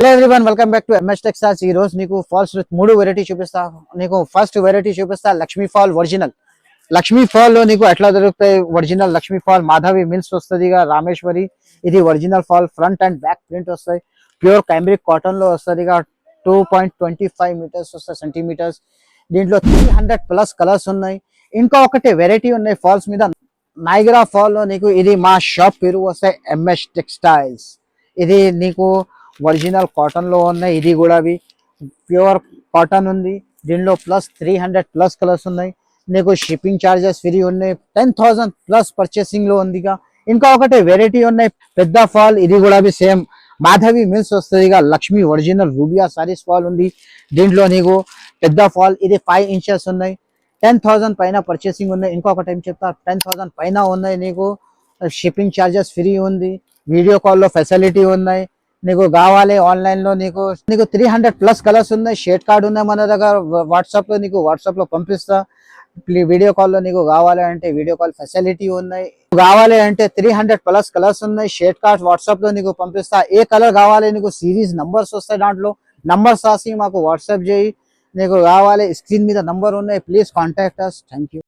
Hello everyone, welcome back to MS textiles. ఈ రోజు నీకు ఫాల్స్ విత్ 3 వెరైటీ చూపిస్తా. నీకు ఫస్ట్ వెరైటీ చూపిస్తా Lakshmi fall original. Lakshmi fall లో నీకు ఎట్లా దొరుకుతాయి? Original Lakshmi fall Madhavi mills వస్తుంది, రామేశ్వరి. ఇది original fall, front and back print వస్తాయి. ప్యూర్ క్యాంబ్రిక్ కాటన్ లో వస్తుంది. 2.25 మీటర్స్ వస్తాయి, సెంటీమీటర్స్. దీంట్లో 300+ కలర్స్ ఉన్నాయి. ఇంకా ఒకటి వెరైటీ ఉన్నాయి ఫాల్స్ మీద. నైగ్రా ఫాల్ లో నీకు ఇది మా షాప్ పేరు వస్తాయి, ఎంఎస్ టెక్స్టైల్స్. ఇది నీకు ఒరిజినల్ కాటన్ లో ఉన్నాయి. ఇది కూడా ప్యూర్ కాటన్ ఉంది. దీనిలో ప్లస్ 300+ కలర్స్ ఉన్నాయి. నీకు షిప్పింగ్ చార్జెస్ ఫ్రీ ఉన్నాయి. 10,000+ పర్చేసింగ్ లో ఉంది. ఇంకా ఒకటి వెరైటీ ఉన్నాయి పెద్ద ఫాల్. ఇది కూడా సేమ్ మాధవి మిల్స్ వస్తుంది. లక్ష్మీ ఒరిజినల్ రూబియా సారీస్ ఫాల్ ఉంది. దీంట్లో నీకు పెద్ద ఫాల్ ఇది 5 ఇంచెస్ ఉన్నాయి. 10,000 పైన పర్చేసింగ్ ఉన్నాయి. ఇంకొకటి ఏం చెప్తా, 10,000 పైన ఉన్నాయి. నీకు షిప్పింగ్ చార్జెస్ ఫ్రీ ఉంది. వీడియో కాల్లో ఫెసిలిటీ ఉన్నాయి. నీకు కావాలి ఆన్లైన్ లో నీకు 300+ కలర్స్ ఉన్నాయి. షేడ్ కార్డ్ ఉన్నాయి మన దగ్గర. వాట్సాప్ లో పంపిస్తా. వీడియో కాల్ లో నీకు కావాలి అంటే వీడియో కాల్ ఫెసిలిటీ ఉన్నాయి. కావాలి అంటే 300+ కలర్స్ ఉన్నాయి. షేడ్ కార్డ్ వాట్సాప్ లో నీకు పంపిస్తా. ఏ కలర్ కావాలి నీకు సిరీస్ నంబర్స్ వస్తాయి. దాంట్లో నంబర్స్ రాసి మాకు వాట్సాప్ చేయి. నీకు కావాలి స్క్రీన్ మీద నంబర్ ఉన్నాయి. Please contact us. Thank you.